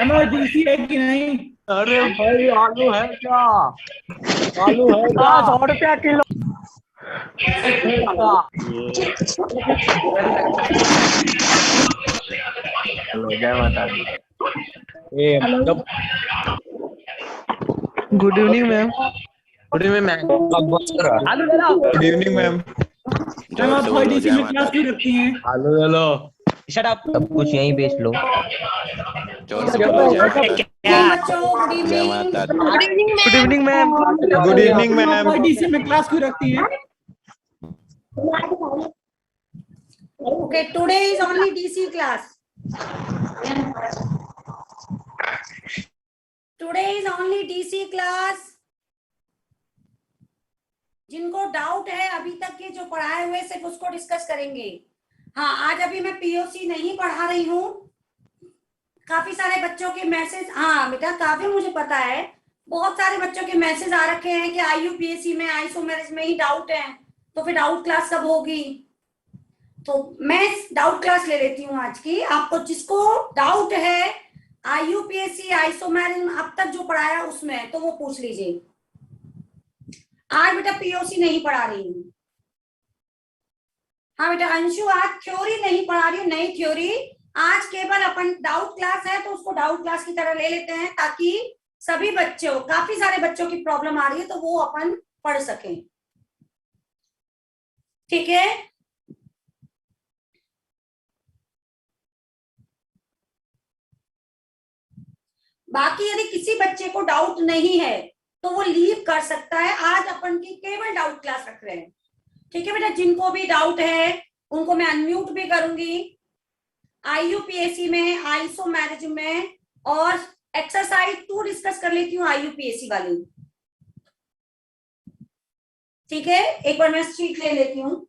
Emergency है कि नहीं? अरे भाई आलू है क्या? आलू है क्या? 100 रुपया किलो। हेलो, जय माता दी। Good evening ma'am. Good evening ma'am. आलू ले लो। Good evening ma'am. मैम आप थर्ड डीसी में क्लास क्यों रखती हैं? आलू ले लो। Shut up. सब कुछ यहीं बेच लो। जोर से बोलो जय माता दी। बच्चों गुड जय माता दी। Good evening ma'am. Good evening ma'am आप मैम। थर्ड डीसी में क्लास क्यों रखती हैं? Okay, today is only DC class. Today is only DC class. जिनको डाउट है अभी तक के जो पढ़ाए हुए सिर्फ उसको डिस्कस करेंगे। हाँ, आज अभी मैं पीओसी नहीं पढ़ा रही हूँ। काफी सारे बच्चों के मैसेज, हाँ बेटा काफी मुझे पता है, बहुत सारे बच्चों के मैसेज आ रखे हैं कि आईयूपीएससी में आइसोमेरिज में ही डाउट है, तो फिर डाउट क्लास कब होगी? तो मैं डाउट क्लास ले लेती हूँ आज की। आपको जिसको डाउट है आईयूपीएससी आइसोमेरिज अब तक जो पढ़ाया उसमें, तो वो पूछ लीजिए। आज बेटा पीओसी नहीं पढ़ा रही हूँ। हाँ बेटा अंशु, आज थ्योरी नहीं पढ़ा रही हूँ, नई थ्योरी। आज केवल अपन डाउट क्लास है तो उसको डाउट क्लास की तरह ले लेते हैं, ताकि सभी बच्चों, काफी सारे बच्चों की प्रॉब्लम आ रही है तो वो अपन पढ़ सकें। ठीक है, बाकी यदि किसी बच्चे को डाउट नहीं है तो वो लीव कर सकता है। आज अपन की केवल डाउट क्लास रख रहे हैं। ठीक है बेटा, जिनको भी डाउट है उनको मैं अनम्यूट भी करूंगी। आईयूपीएससी में, आइसोमेरिज में, और एक्सरसाइज 2 डिस्कस कर लेती हूँ आईयूपीएससी वाली। ठीक है, एक बार मैं शीट ले लेती हूँ।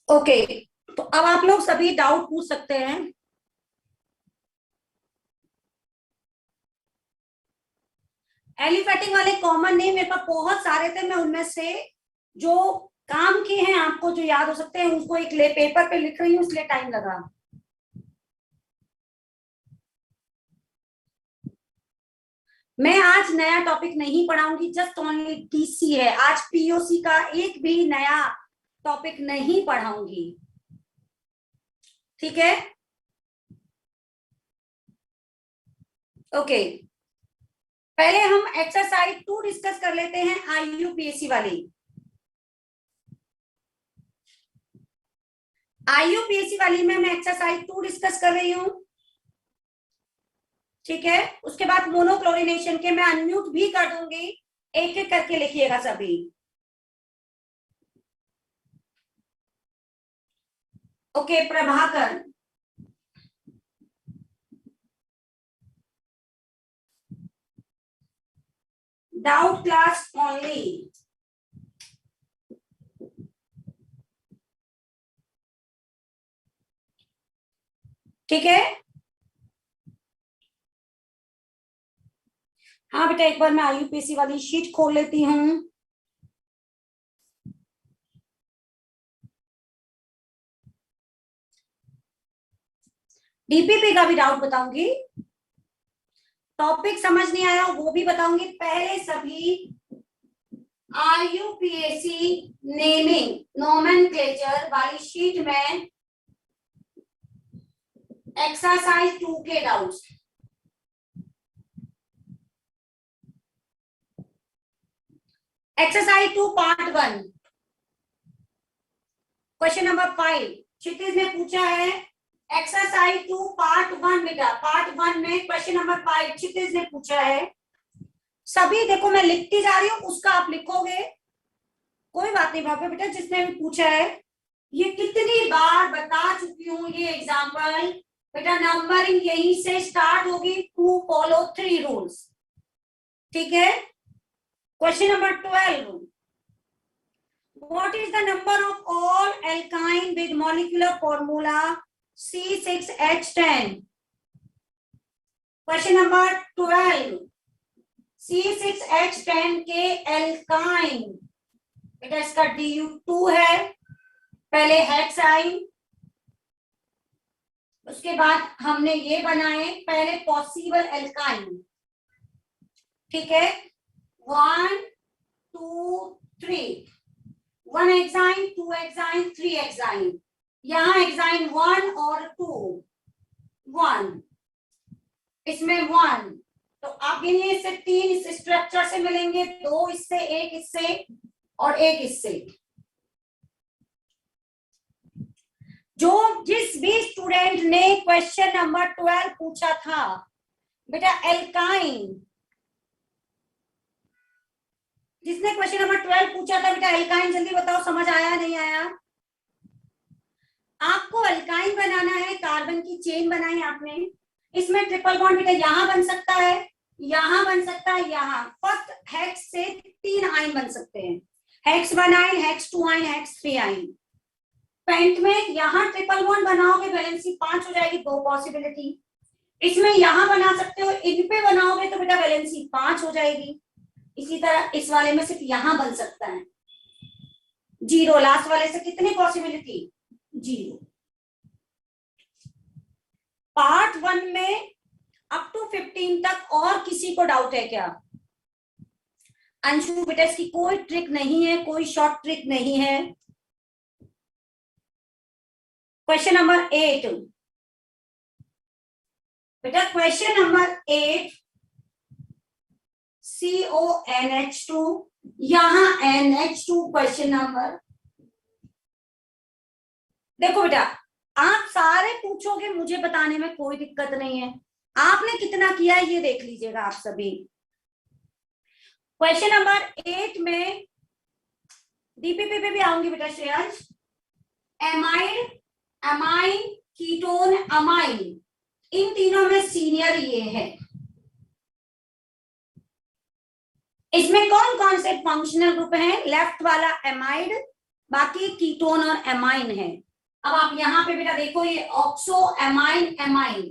ओके, तो अब आप लोग सभी डाउट पूछ सकते हैं। एलिफेटिंग वाले कॉमन नहीं, मेरे पास बहुत सारे थे, मैं उनमें से जो काम किए हैं आपको जो याद हो सकते हैं उसको एक पेपर पे लिख रही हूँ, इसलिए टाइम लगा। मैं आज नया टॉपिक नहीं पढ़ाऊंगी, जस्ट ओनली डीसी है। आज पीओसी का एक भी नया टॉपिक नहीं पढ़ाऊंगी। ठीक है, ओके। पहले हम एक्सरसाइज 2 डिस्कस कर लेते हैं, आईयूपीएससी वाली। आईयूपीएससी वाली में मैं एक्सरसाइज 2 डिस्कस कर रही हूं। ठीक है, उसके बाद मोनोक्लोरिनेशन के मैं अनम्यूट भी कर दूंगी, एक एक करके लिखिएगा सभी। Okay Prabhakar, doubt class only. ठीक है, हाँ बेटा एक बार मैं आईयूपीएससी वाली शीट खोल लेती हूँ। डीपीपी का भी डाउट बताऊंगी, टॉपिक समझ नहीं आया वो भी बताऊंगी। पहले सभी आईयूपीएससी नेमिंग नोमेनक्लेचर वाली शीट में एक्सरसाइज 2 के doubts. Exercise 2 part 1 question number 5 क्षितिज ने पूछा है। एक्सरसाइज 2 पार्ट 1 बेटा, पार्ट 1 में क्वेश्चन नंबर 5 क्षितिज ने पूछा है। सभी देखो मैं लिखती जा रही हूँ, उसका आप लिखोगे, कोई बात नहीं भाभी बेटा। जिसने भी पूछा है ये कितनी बार बता चुकी हूँ ये एग्जाम्पल बेटा। नंबरिंग यहीं से स्टार्ट होगी, टू फॉलो 3 रूल्स। ठीक है। Question number 12, what is the number of all alkyne with molecular formula C6H10? Question number 12, C6H10 के एल्काइन, बेटा इसका DU2 है, पहले हेक्स आई, उसके बाद हमने ये बनाए पहले पॉसिबल एल्काइन, ठीक है, 1 2 3, 1 हेक्साइन, 2 हेक्साइन, 3 हेक्साइन, यहाँ हेक्साइन 1 और 2, 1, इसमें 1, तो आप गिनिए, इससे 3 इस स्ट्रक्चर से मिलेंगे, 2 इससे, 1 इससे और 1 इससे। जो जिस भी स्टूडेंट ने क्वेश्चन नंबर 12 पूछा था बेटा एल्काइन, जिसने क्वेश्चन नंबर 12 पूछा था बेटा एल्काइन, जल्दी बताओ समझ आया नहीं आया? आपको एल्काइन बनाना है, कार्बन की चेन बनाई आपने, इसमें ट्रिपल बॉन्ड बेटा यहां बन सकता है, यहां बन सकता है, यहां फर्स्ट हेक्स से 3 आयन बन सकते हैं, hex 1 ion, hex 2 ion, hex 3 ion. Pent में यहां ट्रिपल बॉन्ड बनाओगे वैलेंसी 5 हो जाएगी, 2 पॉसिबिलिटी। इसमें यहां बना सकते हो, इन पे बनाओगे तो बेटा वैलेंसी 5 हो जाएगी। इसी तरह इस वाले में सिर्फ यहां बन सकता है 0, लास्ट वाले से कितनी पॉसिबिलिटी? 0। पार्ट 1 में अप टू 15 तक और किसी को डाउट है क्या? अंशु बेटा इसकी कोई ट्रिक नहीं है, कोई शॉर्ट ट्रिक नहीं है। क्वेश्चन नंबर 8 बेटा, क्वेश्चन नंबर 8, CONH2, यहां NH2 क्वेश्चन नंबर। देखो बेटा आप सारे पूछोगे, मुझे बताने में कोई दिक्कत नहीं है, आपने कितना किया है ये देख लीजिएगा आप सभी। क्वेश्चन नंबर 8 में डीपीपी पे भी आऊंगी बेटा Shreyansh. Amide, amine, ketone, amine, इन तीनों में सीनियर ये है। इसमें कौन कौन से फंक्शनल ग्रुप हैं? लेफ्ट वाला एमाइड, बाकी कीटोन और एमाइन है। अब आप यहां पे बेटा देखो, ये oxo amine, amine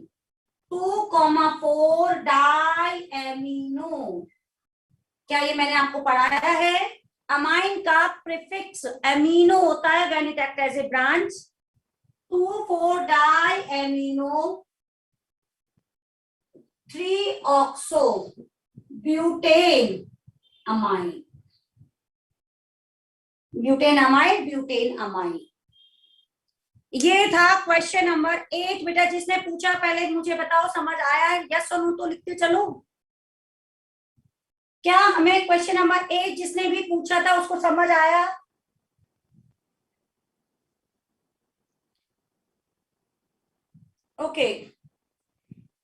2,4 di amino, क्या ये मैंने आपको पढ़ाया है? अमाइन का प्रीफिक्स एमिनो होता है when it act as a branch. 2,4 di amino 3 oxo butane amine, butane amine, butane amine. ये था क्वेश्चन नंबर 8 बेटा। जिसने पूछा पहले मुझे बताओ समझ आया है? यस और नो तो लिखते चलो। क्या हमें क्वेश्चन नंबर 8 जिसने भी पूछा था उसको समझ आया? ओके,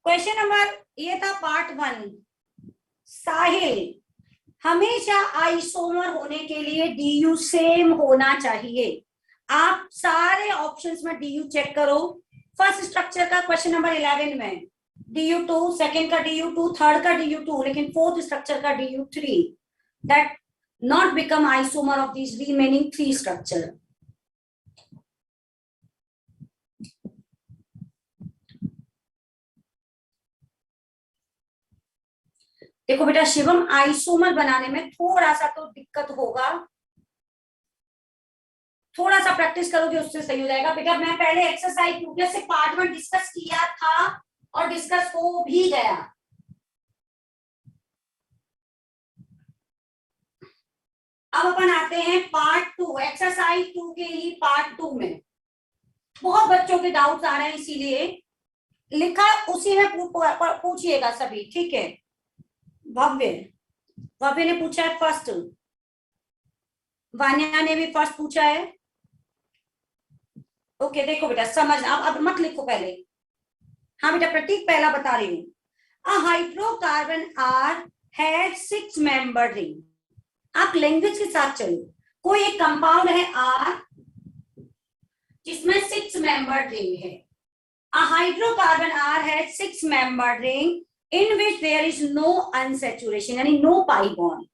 क्वेश्चन नंबर, ये था पार्ट 1। साहिल, हमेशा आइसोमर होने के लिए DU सेम होना चाहिए। आप सारे ऑप्शंस में DU चेक करो। फर्स्ट स्ट्रक्चर का क्वेश्चन नंबर 11 में DU2, सेकंड का DU2, थर्ड का DU2, लेकिन फोर्थ स्ट्रक्चर का DU3, that not become isomer of this remaining 3 structure. देखो बेटा शिवम, आइसोमर बनाने में थोड़ा सा तो दिक्कत होगा, थोड़ा सा प्रैक्टिस करोगे उससे सही हो जाएगा बेटा। मैं पहले एक्सरसाइज न्यूक्लियस से पार्ट 1 डिस्कस किया था और डिस्कस हो भी गया। अब अपन आते हैं पार्ट 2, एक्सरसाइज 2 के ही पार्ट 2 में। बहुत बच्चों के डाउट्स आ रहे हैं, इसीलिए लिखा उसी में पूछिएगा सभी, ठीक है। भव्य ने पूछा है फर्स्ट, वान्या ने भी फर्स्ट पूछा है। ओके देखो बेटा समझ, अब मत लिखो पहले। हाँ बेटा प्रतीक पहला बता रही हूँ। A hydrocarbon are has 6 member ring. आप लैंग्वेज के साथ चलो। कोई एक कंपाउंड है आर जिसमें 6 मेंबर रिंग है। A hydrocarbon are has 6 member ring in which there is no unsaturation, यानी no pi bond.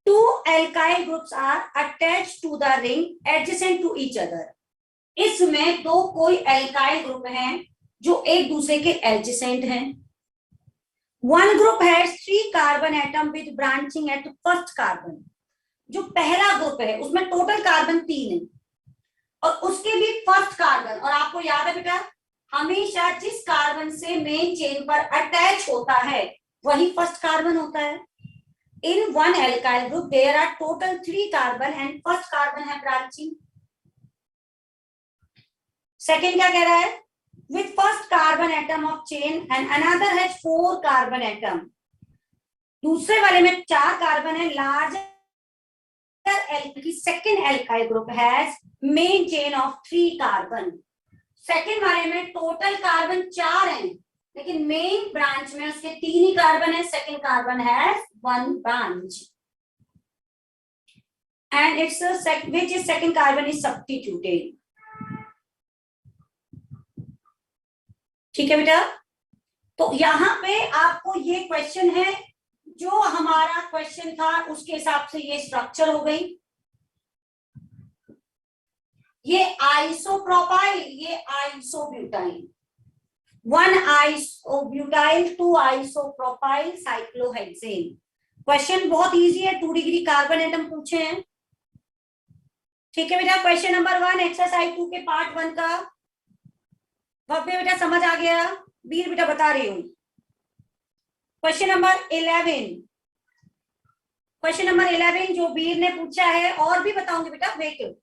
Two alkyl groups are attached to the ring adjacent to each other. इसमें दो कोई alkyl group हैं जो एक दूसरे के adjacent हैं. One group has 3 carbon atom with branching at first carbon. जो पहला ग्रुप है उसमें टोटल कार्बन 3 है और उसके भी फर्स्ट कार्बन, और आपको याद है बेटा हमेशा जिस कार्बन से मेन चेन पर अटैच होता है वही फर्स्ट कार्बन होता है. In one alkyl group there are total 3 carbon and first carbon है branching. Second क्या कह रहा है? With first carbon atom of chain and another has 4 carbon atom. दूसरे वाले में 4 कार्बन है. Larger second alkyl group has main chain of 3 carbon. Second वाले में टोटल कार्बन 4 हैं लेकिन मेन ब्रांच में उसके 3 ही कार्बन है. सेकेंड कार्बन है 1 branch and it's which is second carbon is substituted. ठीक है बेटा. तो यहाँ पे आपको ये क्वेश्चन है जो हमारा क्वेश्चन था उसके हिसाब से ये स्ट्रक्चर हो गई. ये आइसोप्रोपाइल, ये isobutyl. 1 isobutyl 2 isopropyl cyclohexane. Question बहुत इजी है. 2 डिग्री कार्बन एटम पूछे हैं. ठीक है बेटा. क्वेश्चन नंबर 1 एक्सरसाइज 2 के पार्ट 1 का भव्य बेटा समझ आ गया. वीर बेटा बता रही हूं. क्वेश्चन नंबर 11, क्वेश्चन नंबर 11 जो वीर ने पूछा है और भी बताऊंगी बेटा. Wait.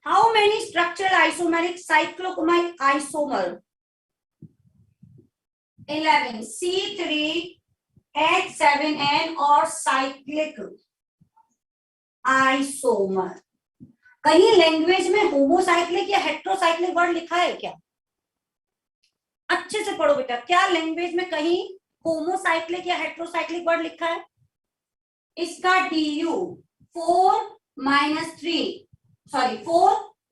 How many structural isomeric cyclochromite isomer? 11 C3H7N और cyclic isomer. कहीं लैंग्वेज में होमोसाइक्लिक या हेट्रोसाइक्लिक वर्ड लिखा है क्या? अच्छे से पढ़ो बेटा. क्या लैंग्वेज में कहीं होमोसाइक्लिक या हेट्रोसाइक्लिक वर्ड लिखा है? इसका DU 4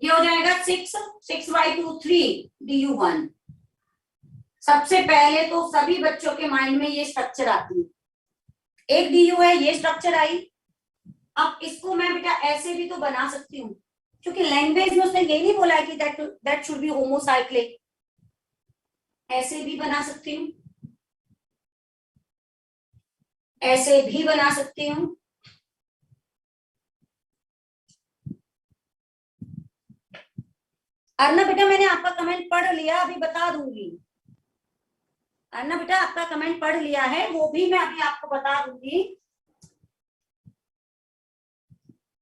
ये हो जाएगा 6/2 3 DU1. सबसे पहले तो सभी बच्चों के माइंड में ये स्ट्रक्चर आती है. एक DU है, ये स्ट्रक्चर आई. अब इसको मैं बेटा ऐसे भी तो बना सकती हूँ क्योंकि लैंग्वेज में उसने ये नहीं बोला है कि दैट शुड बी होमोसाइक्लिक. ऐसे भी बना सकती हूँ, ऐसे भी बना सकती हूँ. अर्ना बेटा मैंने आपका कमेंट पढ़ लिया, अभी बता दूंगी. अर्ना बेटा आपका कमेंट पढ़ लिया है, वो भी मैं अभी आपको बता दूंगी.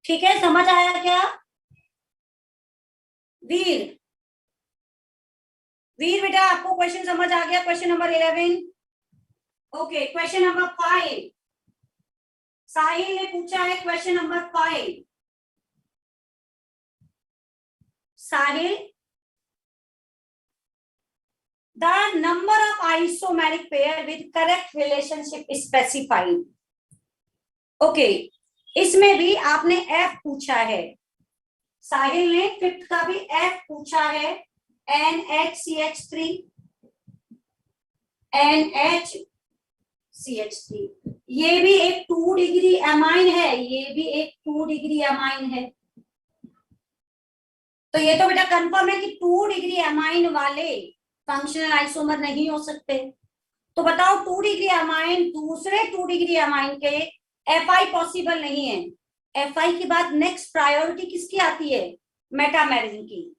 ठीक है, समझ आया क्या? वीर बेटा आपको क्वेश्चन समझ आ गया? Question number 11. Okay. Question number 5 साहिल ने पूछा है. Question number 5 Sahil. The number of isomeric pair with correct relationship is specified. Okay. इसमें भी आपने F पूछा है. साहिल ने 5th का भी F पूछा है. NHCH3 NHCH3 ये भी एक 2 डिग्री एमाइन है. ये भी एक 2 डिग्री एमाइन है. तो ये तो बेटा कंफर्म है कि 2 डिग्री एमाइन वाले फंक्शनल आइसोमर नहीं हो सकते. तो बताओ 2 डिग्री एमाइन दूसरे 2 डिग्री एमाइन के Fi पॉसिबल नहीं है. Fi के बाद नेक्स्ट प्रायोरिटी किसकी आती है? मेटामेरिज्म की.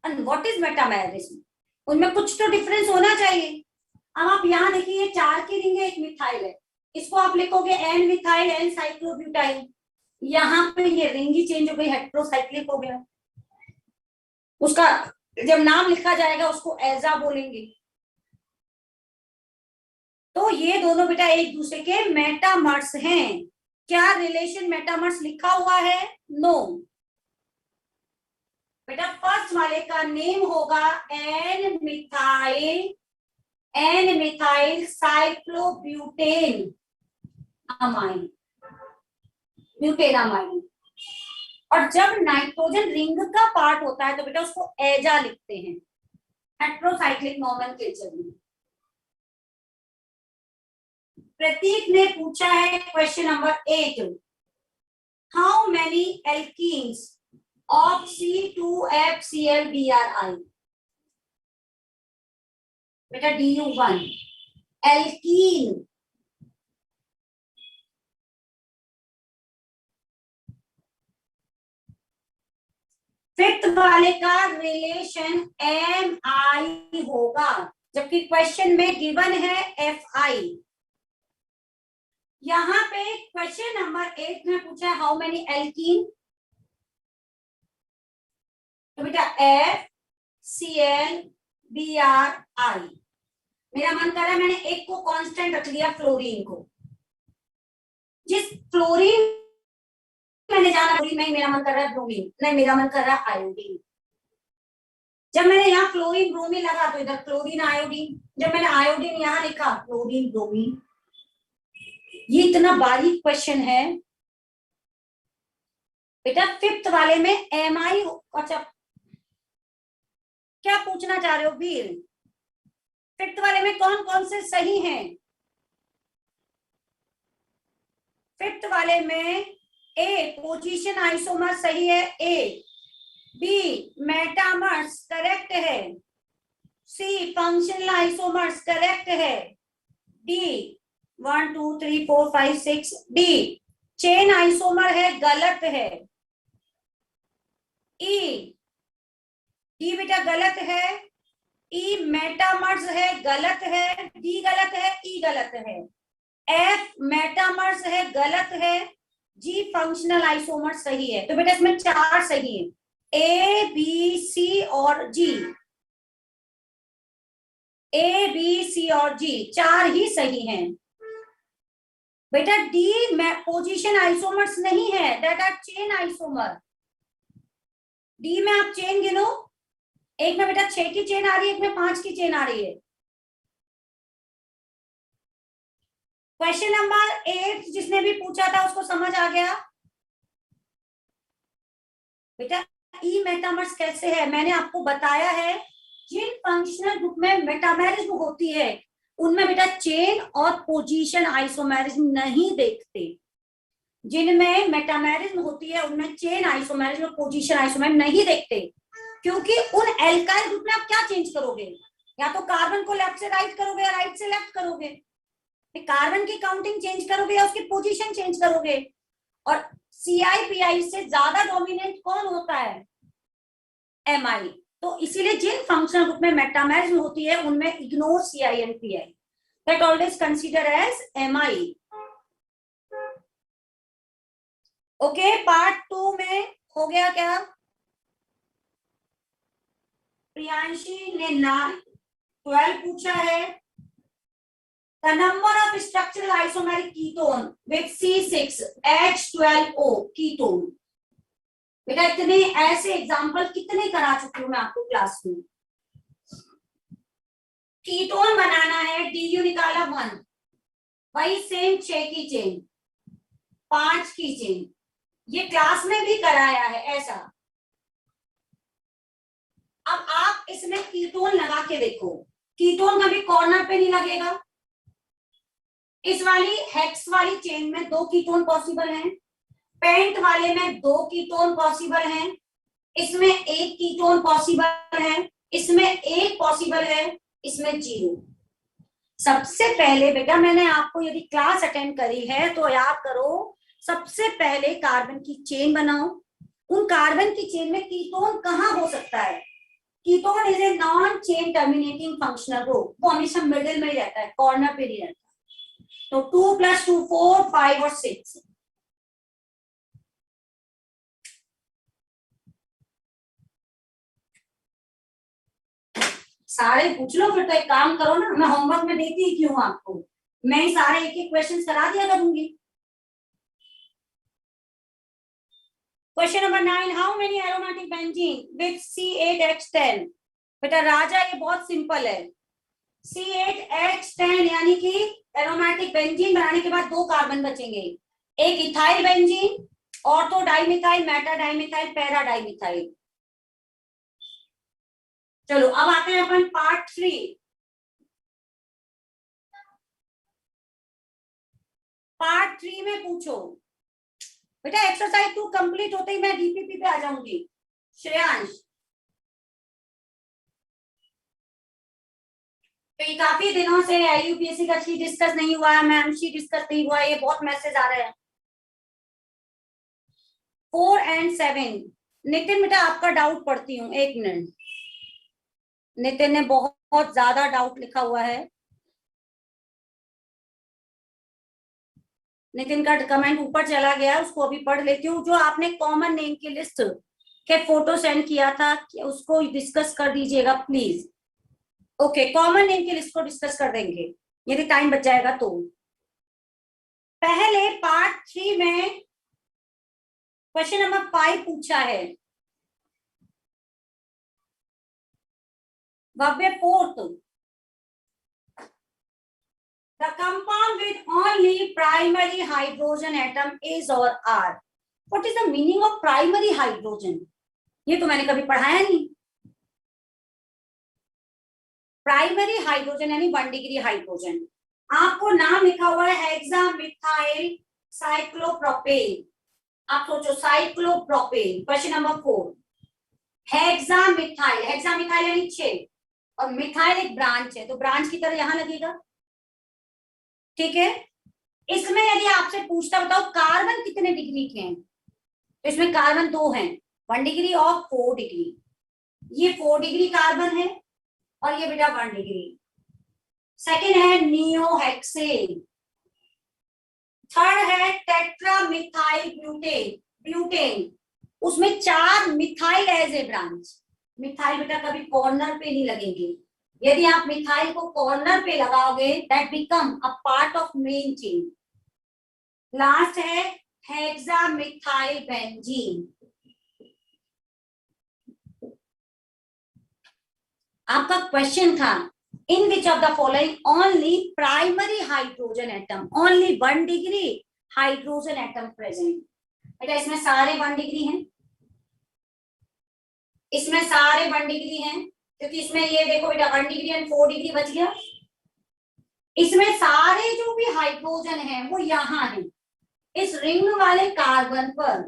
And what is metamerism? उनमें कुछ तो डिफरेंस होना चाहिए. अब आप यहाँ देखिए 4 की रिंग है, एक मिथाइल है. इसको आप लिखोगे N मिथाइल N साइक्लोब्यूटाइल. यहाँ पे ये रिंग ही चेंज हो गई, हेट्रोसाइक्लिक हो गया. उसका जब नाम लिखा जाएगा उसको एजा बोलेंगे. तो ये दोनों बेटा एक दूसरे के मेटामर्स हैं. क्या रिलेशन मेटामर्स लिखा हुआ है? नो. बेटा फर्स्ट वाले का नेम होगा N methyl cyclobutane amine, butane amine. और जब नाइट्रोजन रिंग का पार्ट होता है तो बेटा उसको एजा लिखते हैं हेट्रोसाइक्लिक नोमेनक्लेचर में. प्रतीक ने पूछा है question number 8, how many alkenes of C2FClBrI। बेटा DU1 एल्कीन, फिफ्थ वाले का रिलेशन MI होगा, जबकि क्वेश्चन में गिवन है FI। यहां पे क्वेश्चन नंबर 8 में पूछा है हाउ मेनी एल्कीन, तो बेटा FClBrI। मेरा मन कर रहा है मैंने एक को कांस्टेंट रख लिया, फ्लोरीन को। जिस फ्लोरीन मैंने जाना, नहीं मेरा मन कर रहा है ब्रोमीन, नहीं मेरा मन कर रहा है आयोडीन। जब मैंने यहाँ फ्लोरीन ब्रोमीन लगा तो इधर क्लोरीन आयोडीन, जब मैंने आयोडीन यहाँ लिखा क्लोरीन ब्रोमीन। ये इतना बारीक क्वेश्चन है बेटा। फिफ्थ वाले में MI, अच्छा क्या पूछना चाह रहे हो वीर? फिफ्थ वाले में कौन कौन से सही हैं? फिफ्थ वाले में A पोजीशन आइसोमर सही है, A, B मेटामर्स करेक्ट है, C फंक्शनल आइसोमर्स करेक्ट है, D 1 2 3 4 5 6 D चेन आइसोमर है, गलत है, E D बेटा गलत है, E मेटामर्स है, गलत है, D गलत है, E गलत है, F मेटामर्स है, गलत है, G फंक्शनल आइसोमर सही है। तो बेटा इसमें 4 सही है, A B C और G, A B C और G 4 ही सही हैं। बेटा D में पोजीशन आइसोमर्स नहीं है, that are chain isomer. D में आप चेन गिनो, एक में बेटा 6 की चेन आ रही है, एक में 5 की चेन आ रही है। क्वेश्चन नंबर 8 जिसने भी पूछा था उसको समझ आ गया बेटा। ई मेटामर्स कैसे है मैंने आपको बताया है। जिन फंक्शनल ग्रुप में मेटामेरिज्म होती है उनमें बेटा चेन और पोजीशन आइसोमेरिज्म नहीं देखते। जिनमें मेटामेरिज्म होती है उनमें चेन आइसोमेरिज्म और पोजीशन आइसोमेरिज्म नहीं देखते, क्योंकि उन एल्काइल ग्रुप में आप क्या चेंज करोगे? या तो कार्बन को लेफ्ट से राइट करोगे या राइट से लेफ्ट करोगे। कार्बन की काउंटिंग चेंज करोगे या उसकी पोजीशन चेंज करोगे। और CI/PI से ज्यादा डोमिनेंट कौन होता है? MI। तो इसीलिए जिन फंक्शनल ग्रुप में मेटामेरिज्म होती है उनमें ignore CI and PI, that always consider as MI। Okay, part 2 में हो गया क्या? प्रियांशी ने 12 पूछा है। The number of structural isomeric ketone with C6H12O ketone। बेटा इतने ऐसे एग्जाम्पल कितने करा चुकी हूं मैं आपको क्लास में। कीटोन बनाना है, DU निकाला 1, वही सेम 6 की चेन, 5 की चेन, ये क्लास में भी कराया है ऐसा। अब आप इसमें कीटोन लगा के देखो, कीटोन कभी कॉर्नर पे नहीं लगेगा। इस वाली हेक्स वाली चेन में 2 कीटोन पॉसिबल हैं, पेंट वाले में 2 कीटोन पॉसिबल हैं, इसमें 1 कीटोन पॉसिबल है, इसमें 1 पॉसिबल है, इसमें 0। सबसे पहले बेटा मैंने आपको यदि क्लास अटेंड करी है तो याद करो, सबसे पहले कार्बन की चेन बनाओ। उन कार्बन की चेन में कीटोन कहाँ हो सकता है? Ketone is a non chain terminating functional group, वो हमेशा मिडिल में ही रहता है, कॉर्नर पे नहीं रहता। तो 2 + 2 4 5 और 6। सारे पूछ लो, फिर तो एक काम करो ना, मैं होमवर्क में देती ही क्यों आपको, मैं ही सारे एक एक क्वेश्चन करा दिया करूंगी। Question number 9, how many aromatic benzene with C8H10। बेटा राजा ये बहुत सिंपल है। C8H10 यानी कि एरोमेटिक बेंजीन बनाने के बाद 2 कार्बन बचेंगे, एक ethyl benzene, ortho dimethyl, Meta dimethyl, para dimethyl. चलो अब आते हैं अपन पार्ट 3। पार्ट 3 में पूछो बेटा। एक्सरसाइज 2 कंप्लीट होते ही मैं डीपीपी पे आ जाऊंगी। श्रेयांश, तो ये काफी दिनों से आईयूपीएससी का शीट डिस्कस नहीं हुआ है, मैम शीट डिस्कस नहीं हुआ है, ये बहुत मैसेज आ रहे हैं। 4 and 7 नितिन बेटा आपका डाउट पढ़ती हूँ, 1 मिनट। नितिन ने बहुत ज्यादा डाउट लिखा हुआ है। नितिन का कमेंट ऊपर चला गया, उसको अभी पढ़ लेती हूँ। जो आपने कॉमन नेम की लिस्ट के फोटो सेंड किया था उसको डिस्कस कर दीजिएगा प्लीज। ओके, कॉमन नेम की लिस्ट को डिस्कस कर देंगे यदि टाइम बच जाएगा तो। पहले पार्ट 3 में क्वेश्चन नंबर 5 पूछा है। भव्य 4th, the compound with only primary hydrogen atom is or are. What is the meaning of primary hydrogen? ये तो मैंने कभी पढ़ाया नहीं। प्राइमरी हाइड्रोजन यानी 1 डिग्री हाइड्रोजन। आपको नाम लिखा हुआ है हेक्सामिथाइल साइक्लोप्रोपेन। आप सोचो cyclopropane. Question number 4, hexamethyl, hexamethyl यानी 6 और मिथाइल एक ब्रांच है तो ब्रांच की तरह यहां लगेगा। ठीक है, इसमें यदि आपसे पूछता बताओ कार्बन कितने डिग्री के हैं तो इसमें कार्बन 2 हैं, 1 डिग्री और 4 डिग्री। ये 4 डिग्री कार्बन है और ये बेटा 1 डिग्री। सेकेंड है नियोहेक्सेन। थर्ड है टेट्रामिथाइल ब्यूटेन, ब्यूटेन उसमें 4 methyl as a branch. Methyl बेटा कभी कॉर्नर पे नहीं लगेंगे। यदि आप मिथाइल को कॉर्नर पे लगाओगे that become a part of main chain. Last है हेक्सामिथाइल बेंजीन। आपका क्वेश्चन था in which of the following only primary hydrogen atom, only 1 degree hydrogen atom present. बेटा इसमें सारे 1 डिग्री हैं, इसमें सारे 1 डिग्री हैं क्योंकि इसमें ये देखो बेटा 1 डिग्री एंड 4 डिग्री बच गया। इसमें सारे जो भी हाइड्रोजन हैं वो यहां हैं। इस रिंग वाले कार्बन पर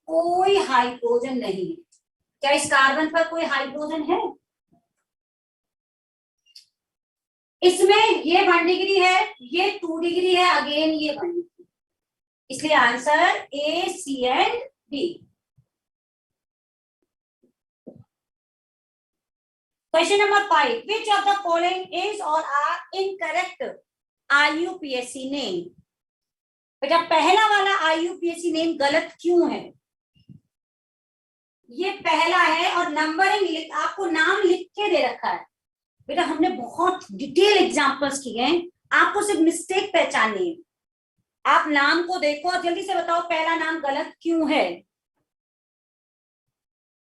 कोई हाइड्रोजन नहीं है। क्या इस कार्बन पर कोई हाइड्रोजन है? इसमें ये 1 डिग्री है, ये 2 डिग्री है, अगेन ये 1 डिग्री। इसलिए answer A, C and D. Question number 5, which of the following is और आर इनकरेक्ट आईयूपीएससी नेम। बेटा पहला वाला आईयूपीएससी नेम गलत क्यों है? ये पहला है और नंबरिंग आपको नाम लिख के दे रखा है। बेटा हमने बहुत डिटेल एग्जांपल्स किए हैं, आपको सिर्फ मिस्टेक पहचाननी है। आप नाम को देखो और जल्दी से बताओ पहला नाम गलत क्यों है।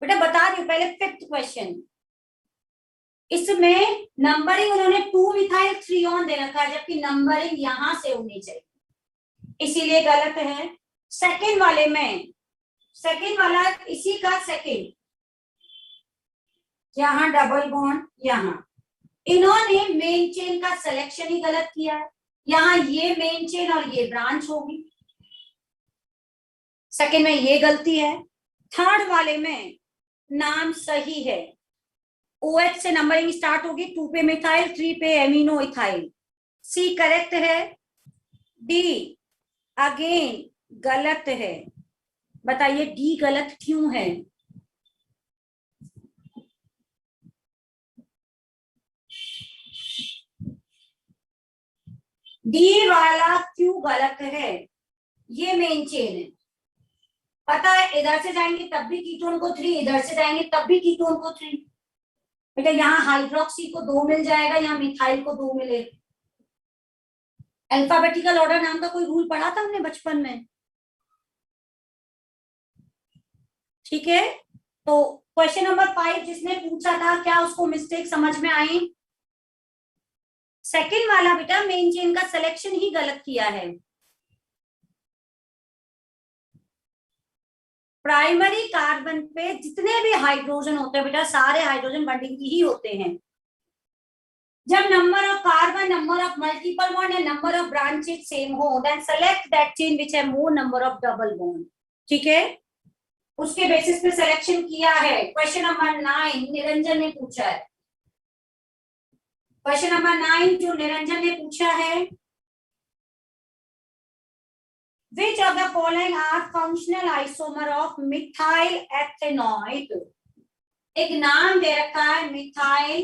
बेटा बता रही हूं, पहले 5th क्वेश्चन, इसमें नंबरिंग उन्होंने 2 मिथाइल 3 ऑन दे रखा है जबकि नंबरिंग यहां से होनी चाहिए, इसीलिए गलत है। सेकंड वाले में, सेकंड वाला इसी का सेकंड, यहां डबल बॉन्ड, यहां इन्होंने मेन चेन का सिलेक्शन ही गलत किया है। यहां ये मेन चेन और ये ब्रांच होगी, सेकंड में ये गलती है। थर्ड वाले में नाम सही है, OH से नंबरिंग स्टार्ट होगी, 2 पे मिथाइल, 3 पे एमिनो इथाइल। सी करेक्ट है, डी अगेन गलत है। बताइए डी गलत क्यों है? डी वाला क्यों गलत है? ये मेन चेन है, पता है इधर से जाएंगे तब भी कीटोन को 3, इधर से जाएंगे तब भी कीटोन को 3। बेटा यहाँ हाइड्रोक्सी को 2 मिल जाएगा, यहाँ मिथाइल को 2 मिले। अल्फाबेटिकल ऑर्डर नाम का कोई रूल पढ़ा था हमने बचपन में, ठीक है। तो क्वेश्चन नंबर 5 जिसने पूछा था क्या उसको मिस्टेक समझ में आई? सेकंड वाला बेटा मेन चेन का सिलेक्शन ही गलत किया है। प्राइमरी कार्बन पे जितने भी हाइड्रोजन होते हैं बेटा सारे हाइड्रोजन 1 डिग्री ही होते हैं। जब number of carbon, number of multiple bond या नंबर ऑफ ब्रांचेस सेम हो, then select that chain which have more number of double bond. ठीक है, उसके बेसिस पे सिलेक्शन किया है। क्वेश्चन नंबर 9 निरंजन ने पूछा है। क्वेश्चन नंबर 9 जो निरंजन ने पूछा है, which of the following are functional isomer of methyl ethanoid? एक नाम दे रखा है मिथाइल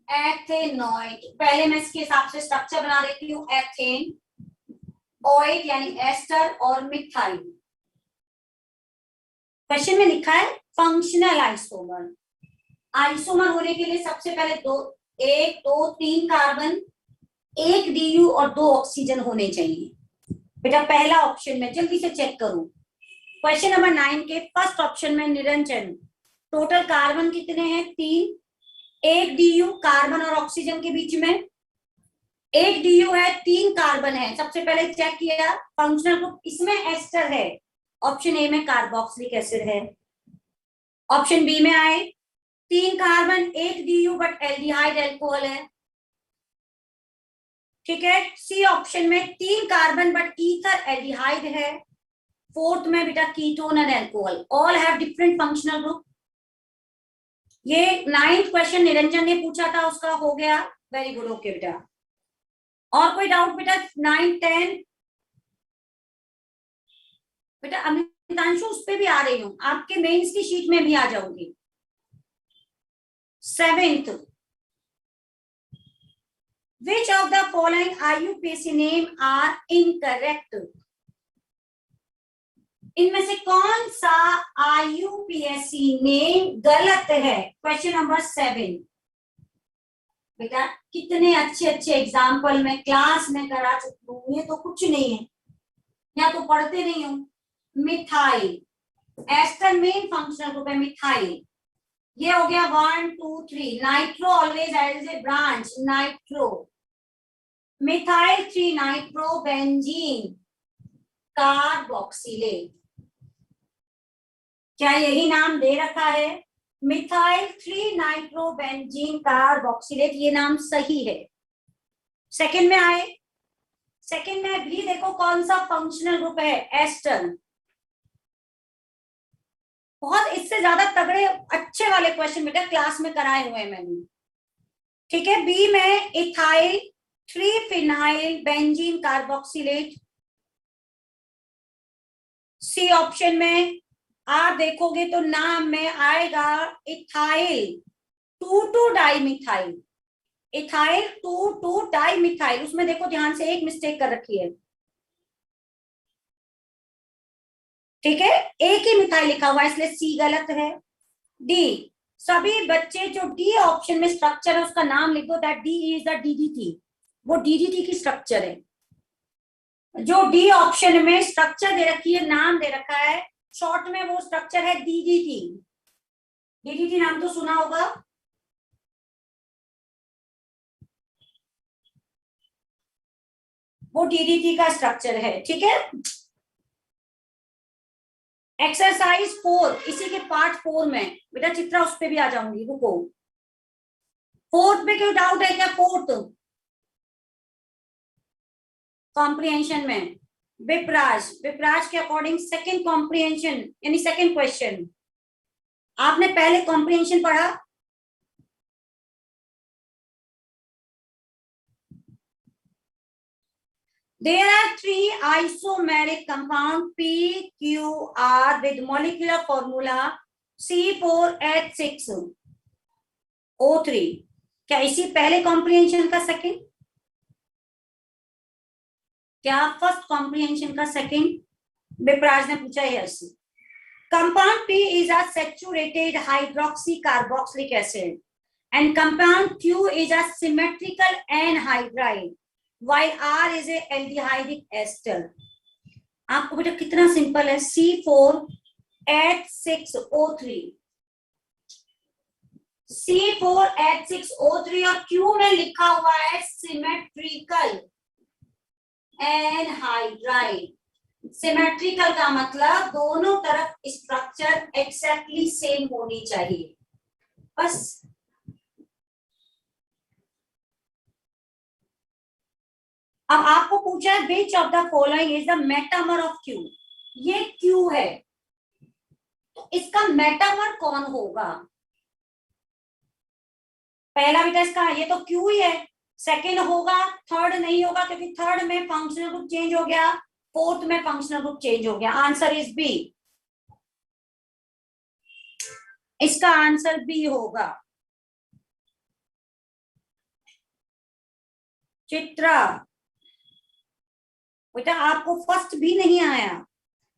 एथेनॉइड। पहले मैं इसके हिसाब से स्ट्रक्चर बना देती हूँ। एथेन, ऑइड यानी एस्टर और मिथाइल। क्वेश्चन में लिखा है फंक्शनल आइसोमर। आइसोमर होने के लिए सबसे पहले 1, 2, 3 कार्बन, 1 DU और 2 ऑक्सीजन होने चाहिए। बेटा पहला ऑप्शन में जल्दी से चेक करूं। क्वेश्चन नंबर 9 के फर्स्ट ऑप्शन में निरंजन, टोटल कार्बन कितने हैं? 3, 1 DU कार्बन और ऑक्सीजन के बीच में 1 DU है, 3 कार्बन है। सबसे पहले चेक किया फंक्शनल ग्रुप, इसमें एस्टर है। ऑप्शन ए में कार्बोक्सिलिक एसिड है। ऑप्शन बी में आए 3 carbon 1 DU but aldehyde alcohol है। ठीक है, सी ऑप्शन में 3 कार्बन बट ईथर एल्डिहाइड है। फोर्थ में बेटा ketone and alcohol, all have different functional group. ये 9th क्वेश्चन निरंजन ने पूछा था, उसका हो गया। वेरी गुड, ओके बेटा। और कोई डाउट बेटा? 9, 10 बेटा अमितांशु उस पे भी आ रही हूँ, आपके मेंस की शीट में भी आ जाऊंगी। 7th, which of the following IUPAC name are incorrect? इनमें से कौन सा IUPAC नेम गलत है? Question number 7। बेटा कितने अच्छे अच्छे एग्जाम्पल मैं क्लास में करा चुकी हूँ, ये तो कुछ नहीं है, या तो पढ़ते नहीं हूँ। Methyl, ester main functional group है मिथाइल। ये हो गया 1, 2, 3। Nitro always as a branch, nitro. Methyl 3 nitro benzene carboxylate. क्या यही नाम दे रखा है? मिथाइल 3 नाइट्रो बेंजीन कार्बोक्सिलेट, ये नाम सही है। सेकंड में आए, सेकंड में भी देखो कौन सा फंक्शनल ग्रुप है? एस्टर। बहुत इससे ज्यादा तगड़े अच्छे वाले क्वेश्चन बेटा क्लास में कराए हुए हैं मैंने। ठीक है, बी में ethyl 3 phenyl benzene carboxylate. C option में आप देखोगे तो नाम में आएगा इथाइल 2,2 डाइमिथाइल। इथाइल 2,2 डाइमिथाइल, उसमें देखो ध्यान से एक मिस्टेक कर रखी है। ठीक है, एक ही मिथाइल लिखा हुआ है इसलिए सी गलत है। डी, सभी बच्चे जो डी ऑप्शन में स्ट्रक्चर है उसका नाम लिख दो, that D is the DDT। वो DDT की स्ट्रक्चर है। जो डी ऑप्शन में स्ट्रक्चर दे रखी है, नाम दे रखा है शॉर्ट में, वो स्ट्रक्चर है DDT। DDT नाम तो सुना होगा। वो DDT का स्ट्रक्चर है। ठीक है, एक्सरसाइज 4 इसी के पार्ट 4 में बेटा चित्रा उस पे भी आ जाऊंगी, रुको। 4th पे कोई डाउट है क्या? 4th कॉम्प्रिहेंशन में विपराज, विपराज के अकॉर्डिंग सेकंड कॉम्प्रिहेंशन यानी सेकंड क्वेश्चन। आपने पहले कॉम्प्रिहेंशन पढ़ा? There are 3 isomeric compound PQR with molecular formula C4H6O3। क्या इसी पहले कॉम्प्रिहेंशन का सेकंड? क्या फर्स्ट कॉम्प्रिहेंशन का सेकंड? विपराज ने पूछा है। Compound P is a saturated hydroxy carboxylic acid and compound Q is a symmetrical anhydride while R is a aldehydic ester। आपको बेटा कितना सिंपल है, C4H6O3, C4H6O3 और Q में लिखा हुआ है सिमेट्रिकल एनहाइड्राइड। सिमेट्रिकल का मतलब दोनों तरफ स्ट्रक्चर एक्जैक्टली सेम होनी चाहिए, बस। अब आपको पूछा है which of the following is the metamer of Q. ये क्यू है, तो इसका मेटामर कौन होगा? पहला बेटा इसका, ये तो क्यू ही है। सेकंड होगा, थर्ड नहीं होगा क्योंकि थर्ड में फंक्शनल ग्रुप चेंज हो गया, फोर्थ में फंक्शनल ग्रुप चेंज हो गया। Answer is B. इसका आंसर बी होगा। चित्रा बेटा आपको फर्स्ट भी नहीं आया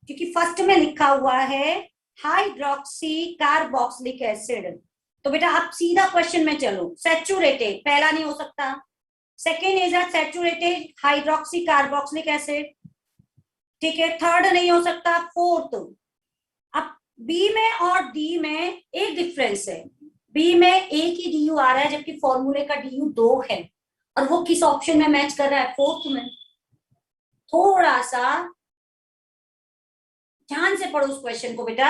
क्योंकि फर्स्ट में लिखा हुआ है हाइड्रोक्सी कार्बोक्सिलिक एसिड। तो बेटा आप सीधा क्वेश्चन में चलो। सैचुरेटेड पहला नहीं हो सकता, second is saturated hydroxy carboxylic acid, ठीक है। थर्ड नहीं हो सकता, फोर्थ। अब बी में और डी में एक डिफरेंस है, बी में एक ही डी यू आ रहा है जबकि फॉर्मूले का डी यू 2 है, और वो किस ऑप्शन में मैच कर रहा है? फोर्थ में। थोड़ा सा ध्यान से पढ़ो उस क्वेश्चन को बेटा,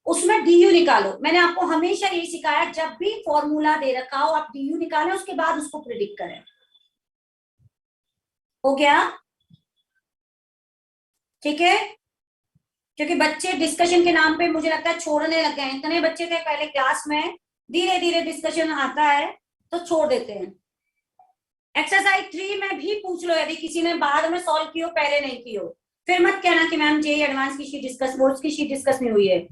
उसमें डी यू निकालो। मैंने आपको हमेशा यही सिखाया, जब भी फॉर्मूला दे रखा हो आप डी यू निकालें, उसके बाद उसको प्रिडिक्ट करें। हो गया? ठीक है, क्योंकि बच्चे डिस्कशन के नाम पे मुझे लगता है छोड़ने लग गए। इतने बच्चे थे पहले क्लास में, धीरे धीरे डिस्कशन आता है तो छोड़ देते हैं। एक्सरसाइज 3 में भी पूछ लो, यदि किसी ने बाद में सॉल्व किया पहले नहीं की हो, फिर मत कहना कि मैम जेईई एडवांस की शीट डिस्कस, बोर्ड्स की शीट डिस्कस नहीं हुई है।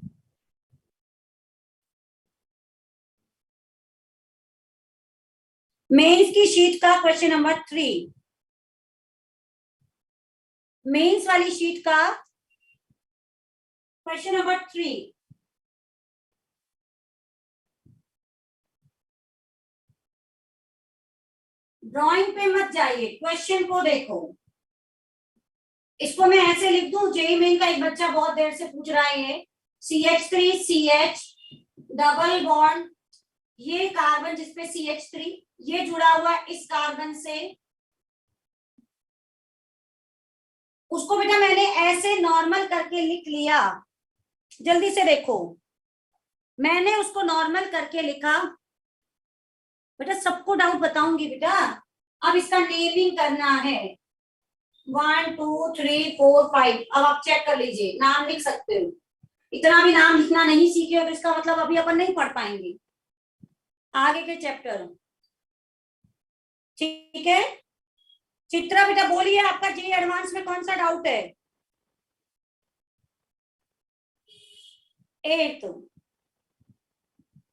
मेंस की शीट का क्वेश्चन नंबर 3, मेंस वाली शीट का क्वेश्चन नंबर 3। ड्राइंग पे मत जाइए, क्वेश्चन को देखो। इसको मैं ऐसे लिख दूं, जेईई मेन का एक बच्चा बहुत देर से पूछ रहा है, CH3 CH डबल बॉन्ड, ये कार्बन जिसपे CH3 ये जुड़ा हुआ है इस कार्बन से, उसको बेटा मैंने ऐसे नॉर्मल करके लिख लिया। जल्दी से देखो, मैंने उसको नॉर्मल करके लिखा। बेटा सबको डाउट बताऊंगी बेटा। अब इसका नेमिंग करना है, 1 2 3 4 5। अब आप चेक कर लीजिए, नाम लिख सकते हो। इतना भी नाम लिखना नहीं सीखे हो तो इसका मतलब अभी अपन नहीं पढ़ पाएंगे आगे के चैप्टर। ठीक है, चित्रा बेटा बोलिए आपका जेईई एडवांस में कौन सा डाउट है? 8th,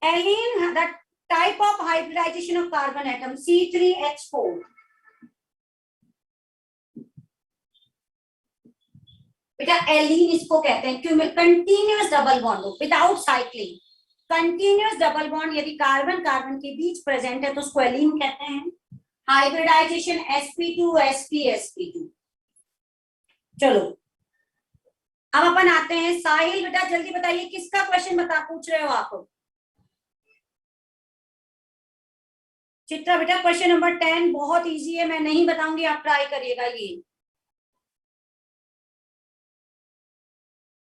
allene the type of hybridization of carbon atom C3H4। बेटा एलीन इसको कहते हैं, क्यों? Continuous double bond without cycling. Continuous double bond यदि कार्बन कार्बन के बीच प्रेजेंट है तो उसको एलीन कहते हैं। Hybridization sp2 sp sp2। चलो अब अपन आते हैं, साहिल बेटा जल्दी बताइए किसका क्वेश्चन पूछ रहे हो आप? चित्रा बेटा क्वेश्चन नंबर 10 बहुत इजी है, मैं नहीं बताऊंगी, आप ट्राई करिएगा। ये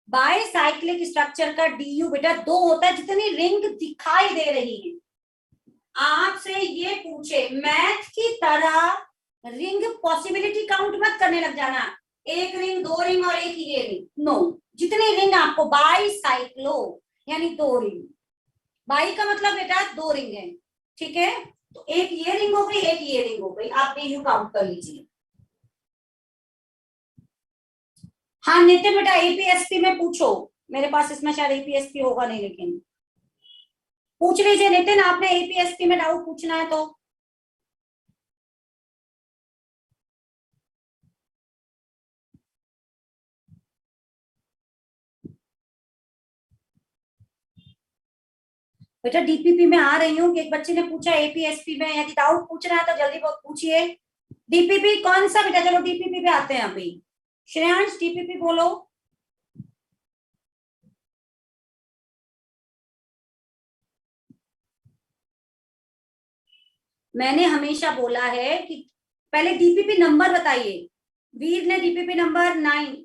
बायसाइक्लिक स्ट्रक्चर का DU बेटा 2 होता है, जितनी रिंग दिखाई दे रही है। आपसे ये पूछे मैथ की तरह रिंग पॉसिबिलिटी काउंट मत करने लग जाना, 1 रिंग 2 रिंग और 1 ये रिंग, नो। जितनी रिंग आपको बाईसाइक्लो यानी 2 रिंग, बाई का मतलब बेटा 2 रिंग है, ठीक है। तो एक ये रिंग हो गई, एक ये रिंग हो गई, आप DU काउंट कर लीजिए। हाँ नितिन बेटा APSP में पूछो, मेरे पास इसमें शायद APSP होगा नहीं, लेकिन पूछ लीजिए नितिन, आपने APSP में डाउट पूछना है तो। बेटा DPP में आ रही हूँ, एक बच्चे ने पूछा APSP में, यदि डाउट पूछना है तो जल्दी बहुत पूछिए। DPP कौन सा बेटा? चलो DPP पे आते हैं अभी। श्रेयांश DPP बोलो। मैंने हमेशा बोला है कि पहले DPP नंबर बताइए। वीर ने DPP नंबर 9।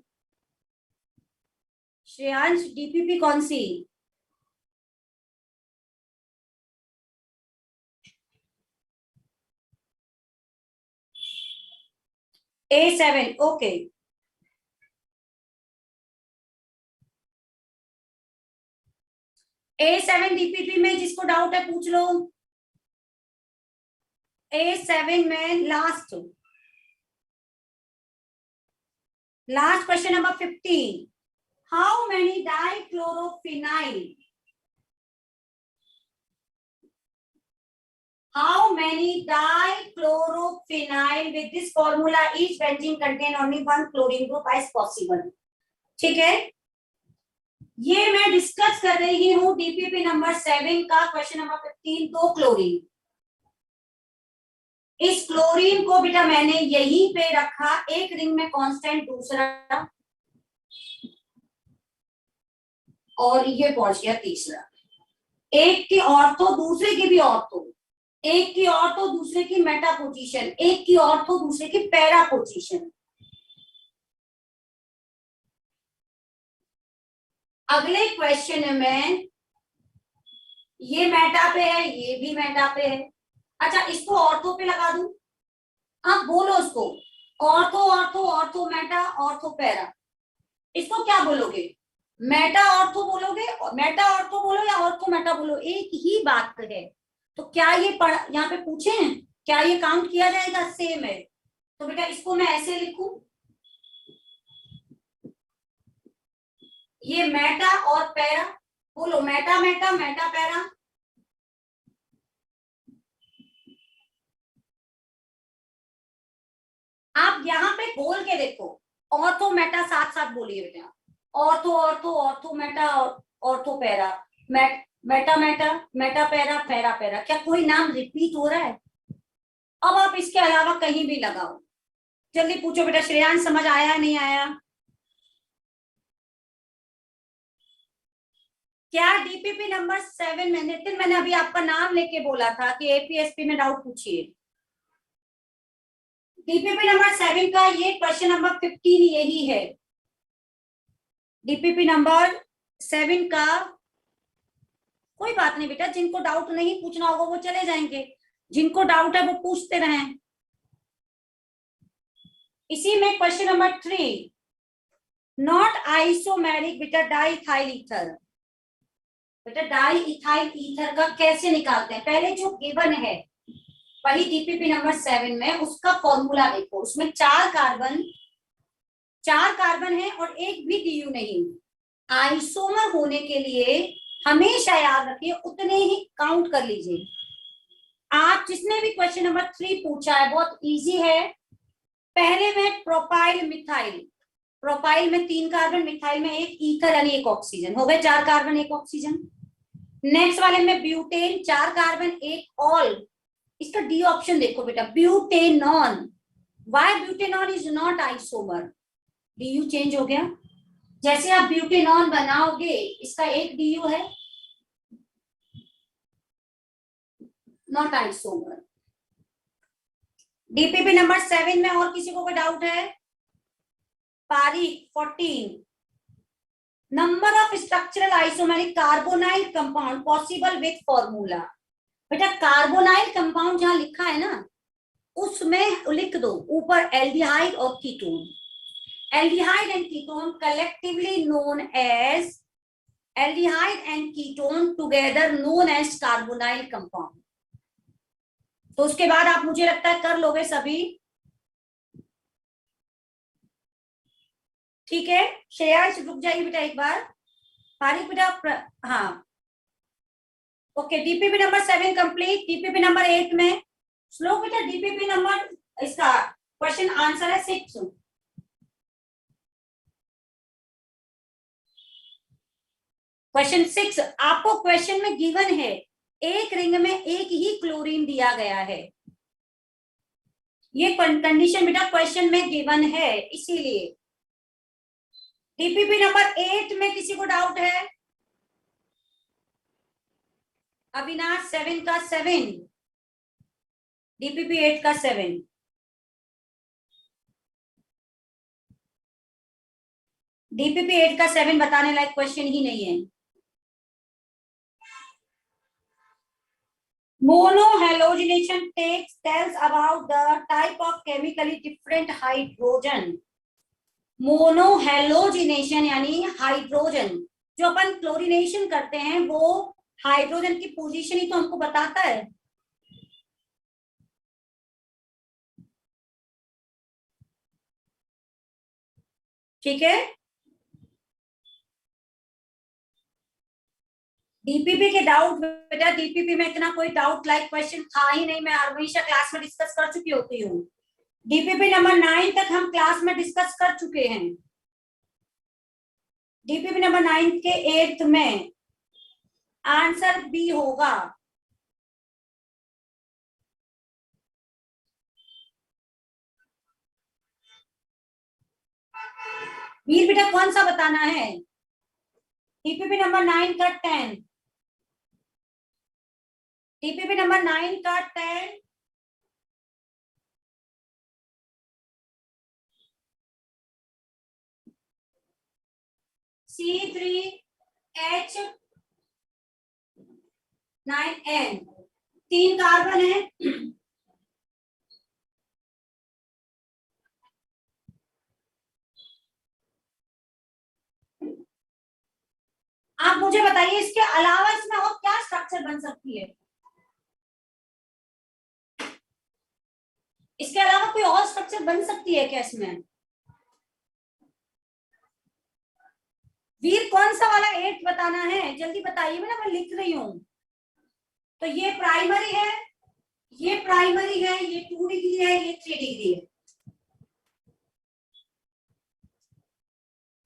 श्रेयांश DPP कौन सी? A7 okay. A7 डीपीपी में जिसको डाउट है पूछ लो। A7 में last question number 15। How many dichlorophenyl with this formula each benzene contain only one chlorine group as possible। ठीक है, ये मैं डिस्कस कर रही हूँ डीपीपी नंबर 7 का क्वेश्चन नंबर 15। तो क्लोरीन, इस क्लोरीन को बेटा मैंने यहीं पे रखा, एक रिंग में कांस्टेंट, दूसरा और ये पहुंच गया तीसरा। एक की ऑर्थो, दूसरे की भी ऑर्थो, एक की ऑर्थो दूसरे की मेटा पोजीशन, एक की ऑर्थो दूसरे की पैरा पोजीशन। अगले क्वेश्चन में ये मेटा पे है, ये भी मेटा पे है। अच्छा, इसको ऑर्थो पे लगा दूं, आप बोलो उसको ortho ortho ortho Meta ortho para, इसको क्या बोलोगे? मेटा ऑर्थो बोलोगे, मेटा ऑर्थो बोलो या ऑर्थो मेटा बोलो, एक ही बात है। तो क्या ये यहाँ पे पूछे हैं क्या ये काउंट किया जाएगा? सेम है। तो बेटा इसको मैं ऐसे लिखूं, ये मेटा और पैरा, बोलो मेटा मेटा मेटा पैरा। आप यहाँ पे बोल के देखो, ऑर्थो मेटा साथ साथ बोलिए बेटा, ortho ortho ortho Meta ortho para, Meta Meta Meta para para para. क्या कोई नाम रिपीट हो रहा है? अब आप इसके अलावा कहीं भी लगाओ। जल्दी पूछो बेटा, श्रेयांश समझ आया नहीं आया? क्या डीपीपी नंबर 7 में, नितिन मैंने अभी आपका नाम लेके बोला था कि एपीएसपी में डाउट पूछिए। डीपीपी नंबर 7 का ये क्वेश्चन नंबर 15 यही है। डीपीपी नंबर 7 का कोई बात नहीं बेटा, जिनको डाउट नहीं पूछना होगा वो चले जाएंगे, जिनको डाउट है वो पूछते रहें। इसी में क्वेश्चन नंबर 3, नॉट आइसोमेरिक बेटा डाइथाइल ईथर। बेटा डाइथाइल ईथर का कैसे निकालते हैं? पहले जो गिवन है वही डीपीपी नंबर 7 में, उसका फॉर्मूला देखो। उसमें 4 कार्बन है और एक भी डीयू नहीं। आइसोमर होने के लिए हमेशा याद रखिए उतने ही काउंट कर लीजिए। आप जिसने भी क्वेश्चन नंबर 3 पूछा है बहुत इजी है। पहले में प्रोपाइल मिथाइल, प्रोपाइल में 3 कार्बन, मिथाइल में 1, ईथर यानी 1 ऑक्सीजन, हो गए 4 कार्बन 1 ऑक्सीजन। नेक्स्ट वाले में ब्यूटेन, 4 कार्बन 1 ऑल, इसका डी ऑप्शन देखो बेटा, butanone. Why butanone is not isomer, DU change हो गया। जैसे आप ब्यूटेनॉन बनाओगे, इसका 1 डीयू है, नॉट आइसोमर। डीपीपी नंबर 7 में और किसी को कोई डाउट है? Parik 14, number of structural isomeric carbonyl compound possible with formula. बेटा कार्बोनाइल कंपाउंड जहां लिखा है ना उसमें लिख दो ऊपर एल्डिहाइड और ketone. Aldehyde and ketone collectively known as aldehyde and ketone together known as carbonyl compound। तो उसके बाद आप मुझे लगता है कर लोगे सभी, ठीक है? श्रेयांश रुक जाइए बेटा एक बार, पारिक बेटा हाँ okay. DPP number 7 complete. DPP number 8 में श्लोक बेटा, डीपीपी नंबर इसका क्वेश्चन आंसर है 6। क्वेश्चन 6 आपको क्वेश्चन में गिवन है, एक रिंग में एक ही क्लोरीन दिया गया है। ये कंडीशन बेटा क्वेश्चन में गिवन है, इसीलिए। डीपीपी नंबर 8 में किसी को डाउट है? अविनाश 7 का 7, डीपीपी 8 का 7। डीपीपी 8 का 7 बताने लायक क्वेश्चन ही नहीं है। Monohalogenation tells about the type of chemically different hydrogen. Monohalogenation यानी हाइड्रोजन, जो अपन क्लोरीनेशन करते हैं वो हाइड्रोजन की पोजीशन ही तो हमको बताता है। ठीक है, डीपीपी के डाउट, बेटा डीपीपी में इतना कोई डाउट लाइक क्वेश्चन था ही नहीं, मैं हमेशा क्लास में डिस्कस कर चुकी होती हूँ। डीपीपी नंबर 9 तक हम क्लास में डिस्कस कर चुके हैं। डीपीपी नंबर 9 के 8th में आंसर बी होगा। वीर बेटा कौन सा बताना है? डीपीपी नंबर 9 का 10, डीपीपी नंबर 9 का 10 C3H9N, 3 कार्बन है। आप मुझे बताइए इसके अलावा इसमें और क्या स्ट्रक्चर बन सकती है? इसके अलावा कोई और स्ट्रक्चर बन सकती है क्या इसमें? वीर कौन सा वाला 8 बताना है? जल्दी बताइए, मैं लिख रही हूं। तो ये प्राइमरी है, ये प्राइमरी है, ये 2 डिग्री है, ये 3 डिग्री है।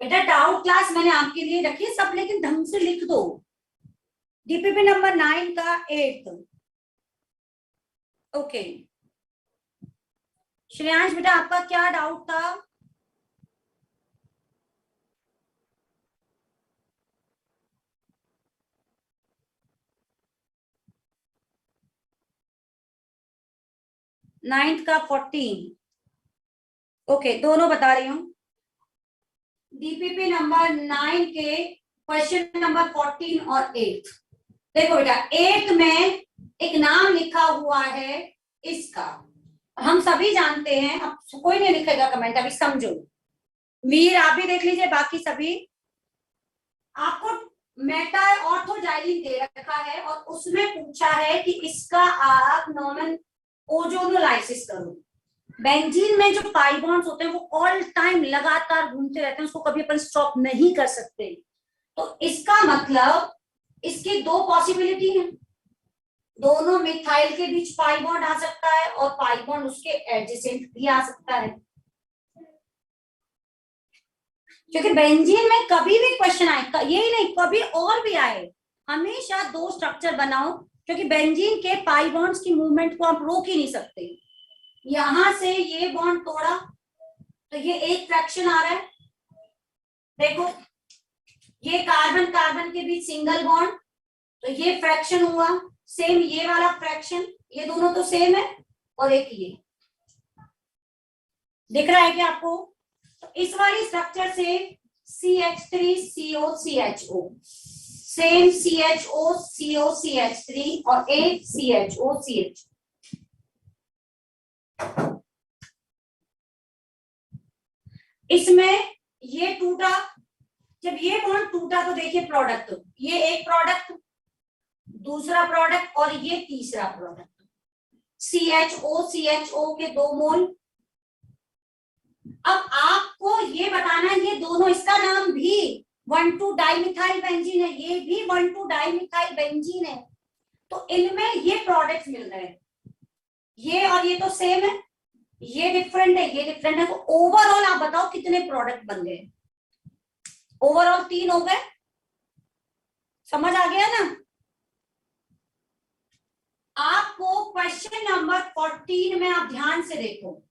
बेटा डाउट क्लास मैंने आपके लिए रखी है सब, लेकिन ढंग से लिख दो। डीपीपी नंबर 9 का 8। ओके श्रेयांश बेटा आपका क्या डाउट था? नाइन्थ का 14। ओके दोनों बता रही हूं। डीपीपी नंबर 9 के क्वेश्चन नंबर 14 और 8। देखो बेटा 8 में एक नाम लिखा हुआ है इसका, हम सभी जानते हैं। अब कोई नहीं लिखेगा कमेंट, अभी समझो। वीर आप भी देख लीजिए, बाकी सभी। आपको मेटा ऑर्थोजाइलिन दे रखा है और उसमें पूछा है कि इसका आप नॉर्मल ओजोनोलाइसिस करो। बेंजीन में जो पाई बॉन्ड्स होते हैं वो ऑल टाइम लगातार घूमते रहते हैं, उसको कभी अपन स्टॉप नहीं कर सकते। तो इसका मतलब इसकी 2 पॉसिबिलिटी है, दोनों मिथाइल के बीच पाई बॉन्ड आ सकता है और पाई बॉन्ड उसके एडजेसेंट भी आ सकता है। क्योंकि बेंजीन में कभी भी क्वेश्चन आए, यही नहीं कभी और भी आए, हमेशा 2 स्ट्रक्चर बनाओ, क्योंकि बेंजीन के पाई बॉन्ड्स की मूवमेंट को आप रोक ही नहीं सकते। यहां से ये बॉन्ड तोड़ा तो ये एक फ्रैक्शन आ रहा है। देखो ये कार्बन कार्बन के बीच सिंगल बॉन्ड, तो ये फ्रैक्शन हुआ। सेम ये वाला फ्रैक्शन, ये दोनों तो सेम है। और एक ये दिख रहा है क्या आपको? तो इस वाली स्ट्रक्चर से CH3COCHO, सेम CHO COCH3 और एक CHOCH। इसमें ये टूटा, जब ये बॉन्ड टूटा तो देखिए प्रोडक्ट, ये एक प्रोडक्ट, दूसरा प्रोडक्ट और ये तीसरा प्रोडक्ट। CHO के 2 मोल। अब आपको ये बताना है ये दोनों, इसका नाम भी 1,2 डाइमिथाइल बेंजीन है, ये भी 1,2 डाइमिथाइल बेंजीन है। तो इनमें ये प्रोडक्ट्स मिल रहे हैं, ये और ये तो सेम है, ये डिफरेंट है, ये डिफरेंट है। तो ओवरऑल आप बताओ कितने प्रोडक्ट बन गए? ओवरऑल 3 हो गए। समझ आ गया ना? आपको क्वेश्चन नंबर 14 में आप ध्यान से देखो,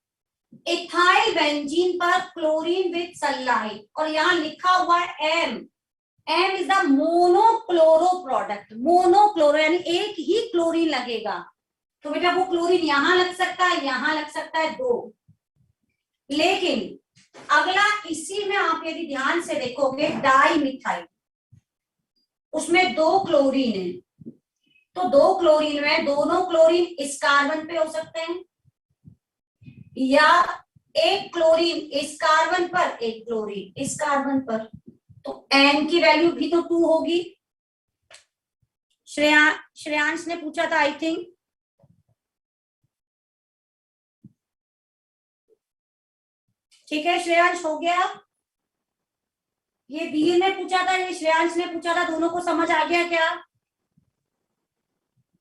इथाइल बेंजीन पर क्लोरीन विद सल्लाइट, और यहां लिखा हुआ है M is the monochloro product. Monochloro यानी एक ही क्लोरीन लगेगा, तो बेटा वो क्लोरीन यहां लग सकता है, यहां लग सकता है 2। लेकिन अगला इसी में आप यदि ध्यान से देखोगे डाई मिथाइल, उसमें 2 क्लोरीन है, तो 2 क्लोरीन में दोनों क्लोरीन इस कार्बन पे हो सकते हैं, या एक क्लोरीन इस कार्बन पर, एक क्लोरीन इस कार्बन पर, तो N की वैल्यू भी तो 2 होगी। श्रेयांश ने पूछा था, आई थिंक। ठीक है श्रेयांश, हो गया। ये वीर ने पूछा था, ये श्रेयांश ने पूछा था, दोनों को समझ आ गया क्या?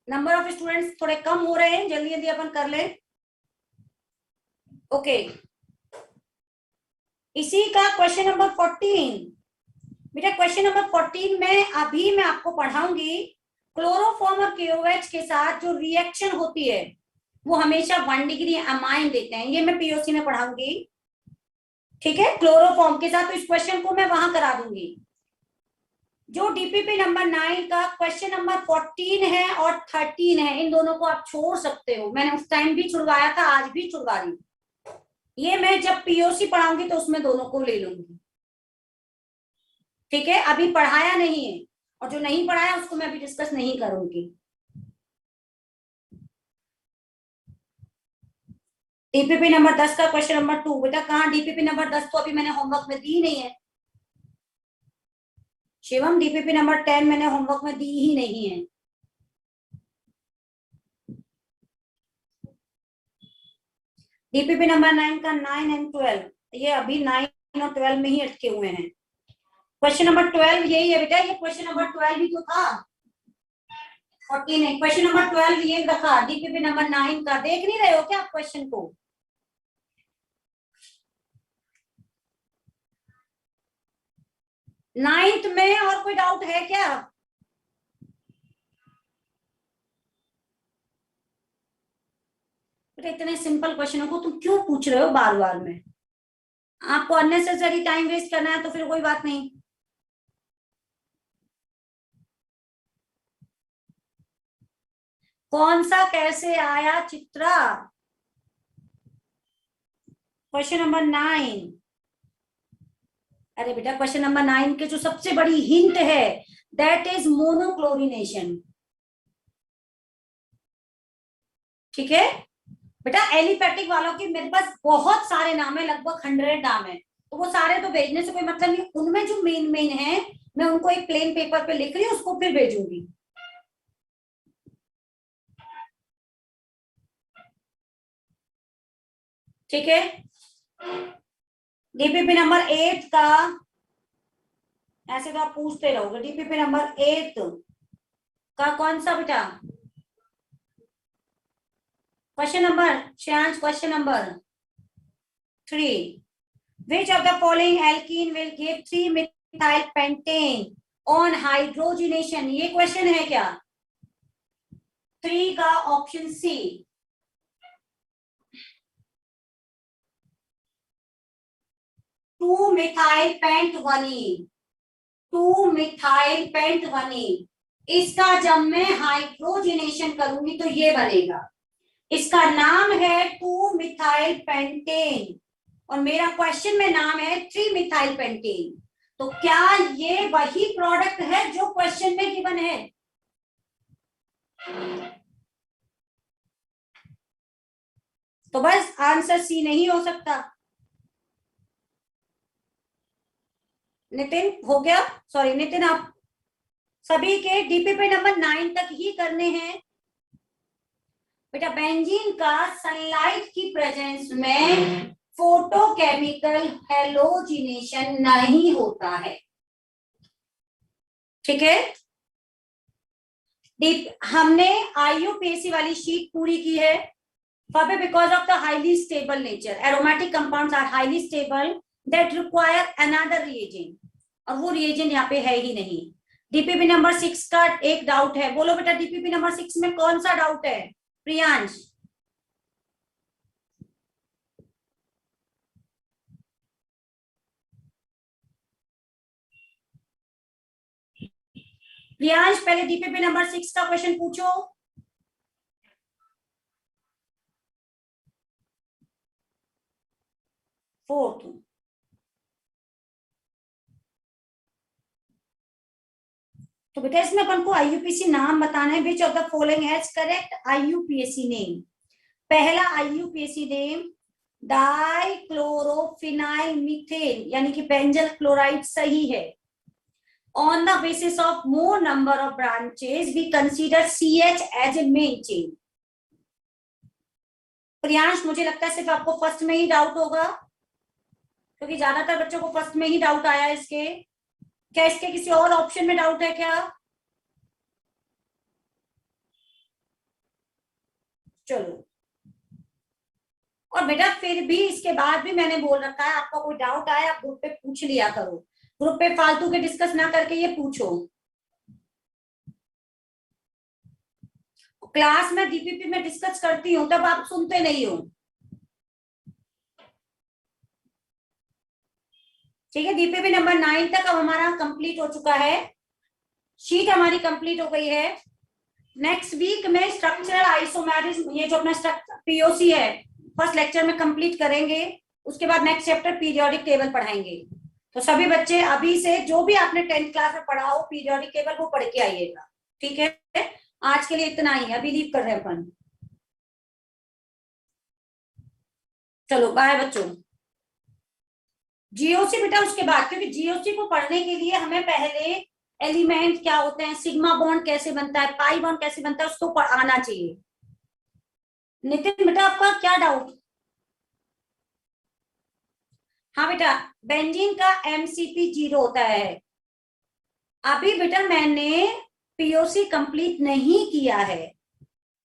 नंबर ऑफ स्टूडेंट्स थोड़े कम हो रहे हैं, जल्दी जल्दी अपन कर लें। ओके, इसी का क्वेश्चन नंबर 14। बेटा क्वेश्चन नंबर 14 में अभी मैं आपको पढ़ाऊंगी क्लोरोफॉर्म और KOH के साथ जो रिएक्शन होती है वो हमेशा 1 डिग्री अमाइन देते हैं, ये मैं POC में पढ़ाऊंगी। ठीक है, क्लोरोफॉर्म के साथ, तो इस क्वेश्चन को मैं वहां करा दूंगी। जो DPP नंबर 9 का क्वेश्चन नंबर 14 है और 13 है, इन दोनों को आप छोड़ सकते हो, मैंने उस टाइम भी छुड़वाया था, आज भी छुड़वा रही हूँ। ये मैं जब POC पढ़ाऊंगी तो उसमें दोनों को ले लूंगी। ठीक है, अभी पढ़ाया नहीं है, और जो नहीं पढ़ाया उसको मैं अभी डिस्कस नहीं करूंगी। DPP नंबर 10 का क्वेश्चन नंबर 2, बेटा कहाँ DPP नंबर 10 तो अभी मैंने होमवर्क में दी नहीं है। शिवम, DPP नंबर 10 मैंने होमवर्क में दी ही नहीं है। DPP नंबर 9 का 9 एंड 12, ये अभी 9 और 12 में ही अटके हुए हैं। क्वेश्चन नंबर 12 यही है बेटा, ये क्वेश्चन नंबर 12 ही तो था, 14 है। क्वेश्चन नंबर 12 ये रखा, DPP नंबर 9 का। देख नहीं रहे हो क्या आप क्वेश्चन को? नाइन्थ में और कोई डाउट है क्या? बेटा इतने सिंपल क्वेश्चनों को तुम क्यों पूछ रहे हो बार बार में? आपको अननेसेसरी टाइम वेस्ट करना है तो फिर कोई बात नहीं। कौन सा कैसे आया चित्रा? Question number 9। अरे बेटा क्वेश्चन नंबर 9 के जो सबसे बड़ी हिंट है दैट इज मोनोक्लोरिनेशन। ठीक है बेटा, एलिफेटिक वालों के मेरे पास बहुत सारे नाम है, लगभग 100 नाम है, तो वो सारे तो भेजने से कोई मतलब नहीं। उनमें जो मेन मेन है मैं उनको एक प्लेन पेपर पे लिख रही हूँ, उसको फिर भेजूंगी। ठीक है, DPP नंबर 8 का, ऐसे तो आप पूछते रहोगे, DPP नंबर 8 का कौन सा बेटा question number? Shreyansh, question number 3, which of the following alkene will give 3-methyl pentane on hydrogenation? ये क्वेश्चन है क्या? 3 का option C. Two methyl pent 1, इसका जब मैं हाइड्रोजिनेशन करूंगी तो ये बनेगा, इसका नाम है 2-मिथाइल पेंटेन, और मेरा क्वेश्चन में नाम है 3-मिथाइल पेंटेन। तो क्या ये वही प्रोडक्ट है जो क्वेश्चन में गिवन है? तो बस आंसर सी नहीं हो सकता। नितिन हो गया? सॉरी नितिन, आप सभी के DPP नंबर 9 तक ही करने हैं। बेटा बेंजीन का सनलाइट की प्रेजेंस में फोटोकेमिकल हैलोजिनेशन नहीं होता है। ठीक है, हमने IUPAC वाली शीट पूरी की है। Because of the highly stable nature, aromatic compounds are highly stable that require another reagent, और वो रिएजेंट यहाँ पे है ही नहीं। DPP नंबर 6 का एक डाउट है, बोलो बेटा DPP नंबर 6 में कौन सा डाउट है? प्रियांश, पहले DPP नंबर 6 का क्वेश्चन पूछो। फोर्थ, तो बेटा इसमें अपन को IUPAC नाम बताना है। Which of the following has correct IUPAC name? पहला IUPAC नेम डाइक्लोरोफिनाइल मीथेन यानी कि बेंजल क्लोराइड सही है। On the basis of more number of branches we consider CH as a main chain. Priyansh मुझे लगता है सिर्फ आपको फर्स्ट में ही डाउट होगा, क्योंकि ज्यादातर बच्चों को फर्स्ट में ही डाउट आया इसके। क्या इसके किसी और ऑप्शन में डाउट है क्या? चलो, और बेटा फिर भी इसके बाद भी मैंने बोल रखा है आपका कोई डाउट आए आप ग्रुप पे पूछ लिया करो। ग्रुप पे फालतू के डिस्कस ना करके ये पूछो। क्लास में DPP में डिस्कस करती हूँ तब आप सुनते नहीं हो। ठीक है, DPP नंबर 9 तक अब हमारा कंप्लीट हो चुका है। शीट हमारी कंप्लीट हो गई है। नेक्स्ट वीक में स्ट्रक्चरल आइसोमेरिज्म, ये जो अपना POC है, फर्स्ट लेक्चर में कंप्लीट करेंगे। उसके बाद नेक्स्ट चैप्टर पीरियोडिक टेबल पढ़ाएंगे। तो सभी बच्चे अभी से जो भी आपने 10th क्लास में पढ़ा हो पीरियोडिक टेबल वो पढ़ के आइएगा। ठीक है, आज के लिए इतना ही, अभी लीव कर रहे हैं अपन। चलो बाय बच्चों। GOC बेटा उसके बाद, क्योंकि GOC को पढ़ने के लिए हमें पहले एलिमेंट क्या होते हैं, सिग्मा बॉन्ड कैसे बनता है, पाई बॉन्ड कैसे बनता है, उसको आना चाहिए। नितिन बेटा आपका क्या डाउट? हाँ बेटा, बेंजीन का MCP 0 होता है। अभी बेटा मैंने POC कंप्लीट नहीं किया है,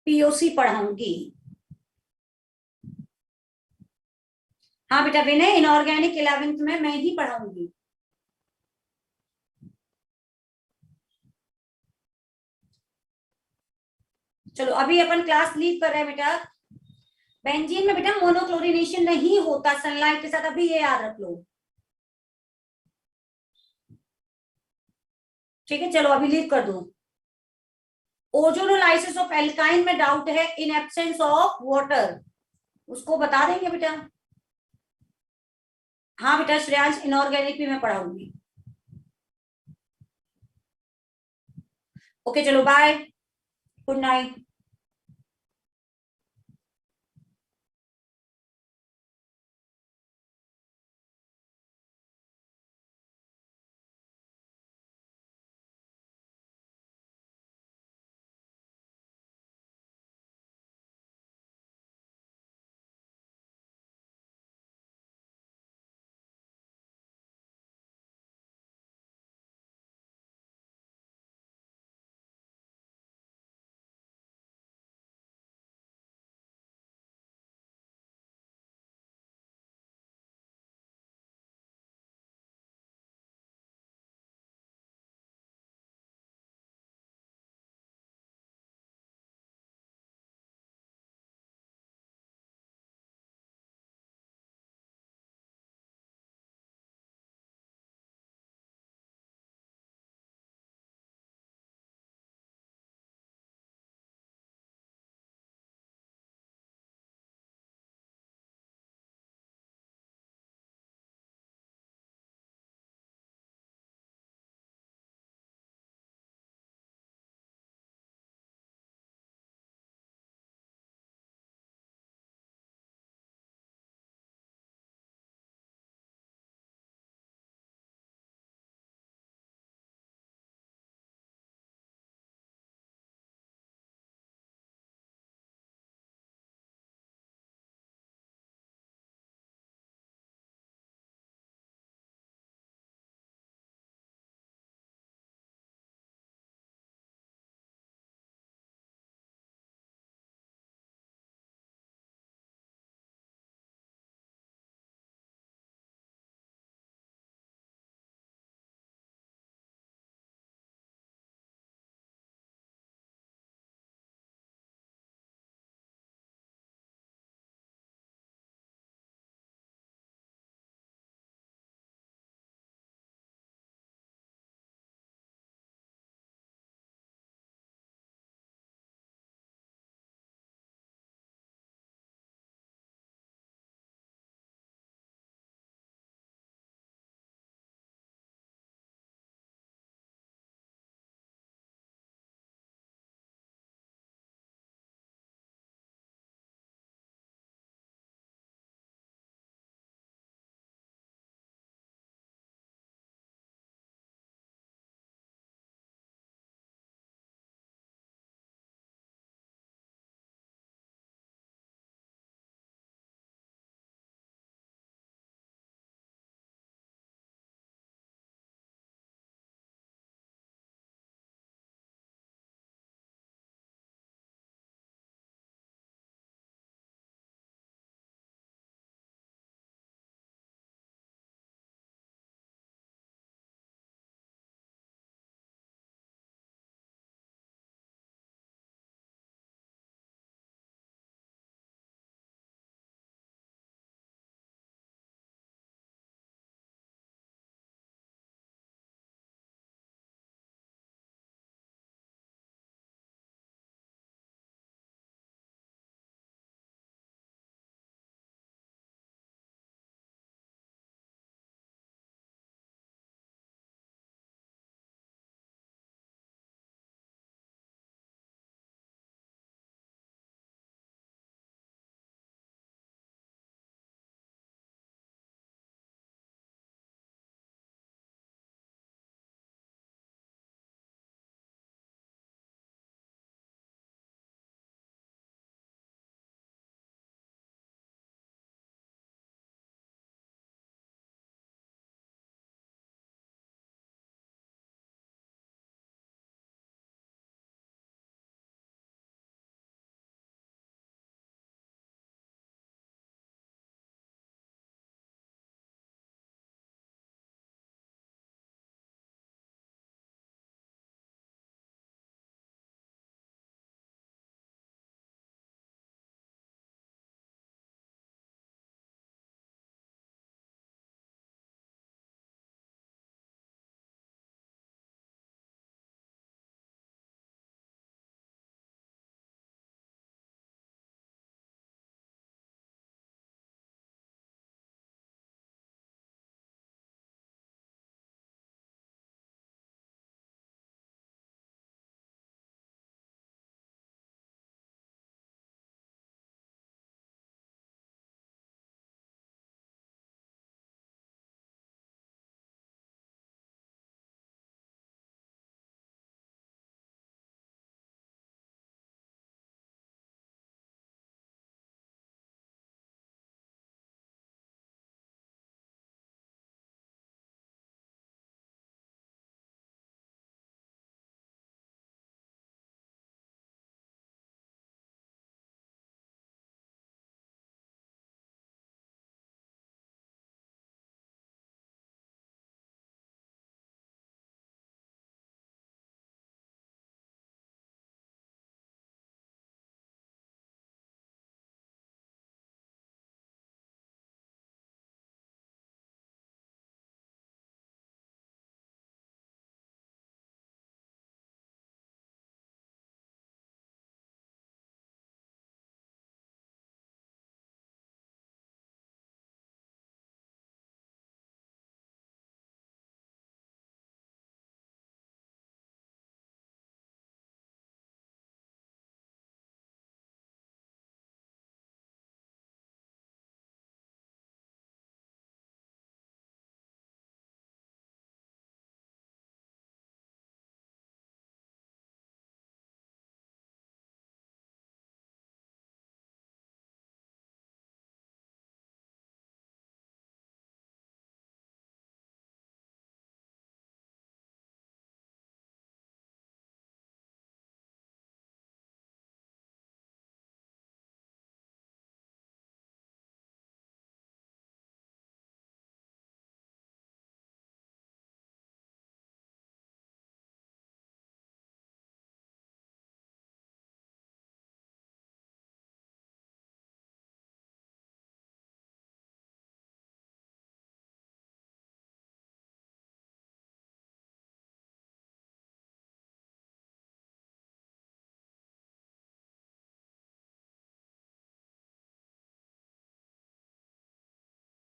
POC पढ़ाऊंगी। हाँ बेटा विनय, इनऑर्गेनिक 11th में मैं ही पढ़ाऊंगी। चलो अभी अपन क्लास लीव कर रहे हैं बेटा। बेंजीन में बेटा मोनोक्लोरिनेशन नहीं होता सनलाइट के साथ, अभी ये याद रख लो। ठीक है, चलो अभी लीव कर दो। ओजोनोलाइसिस ऑफ एल्काइन में डाउट है इन एब्सेंस ऑफ वाटर, उसको बता देंगे बेटा। हाँ बेटा श्रेयांश, इनऑर्गेनिक भी मैं पढ़ाऊंगी। ओके चलो बाय, गुड नाइट।